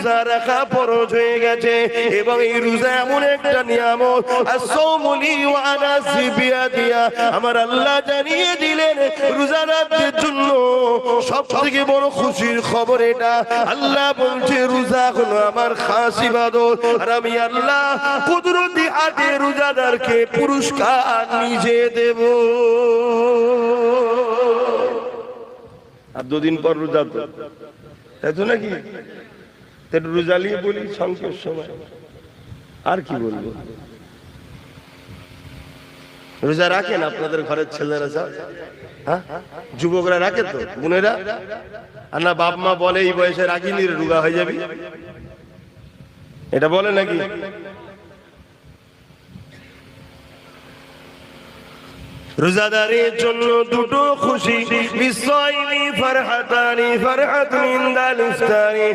রোজা রাখা ফরজ হয়ে গেছে। এবং এই রোজা এমন একটা নিয়ামত, as-sawmu li wa ana biya, আমার আল্লাহ জানিয়ে দিলেন রোজাদারদের জন্য সবথেকে বড় খুশির খবর এটা। আল্লাহ বলছে রোজা হলো আমার খাস ইবাদত, আর আমি আল্লাহ কুদরতি হাতে রোজাদারকে পুরস্কার নিজে দেব। আর দুদিন পর রোজা, তো তাই তো নাকি? রোজা নিয়ে বলি সংক্ষেপ সময়, আর কি বলবো। রোজা রাখেন আপনাদের ঘরের ছেলেরা সব? হ্যাঁ, যুবকরা রাখে তো, বোনেরা? আর না বাপ মা বলে এই বয়সে রাখিনি, রোগা হয়ে যাবি, এটা বলে নাকি? রোজাদারের জন্য দুটো খুশি, বিসাইমি ফারহাতানি, ফারহাতুন ইনদাল ইফতারি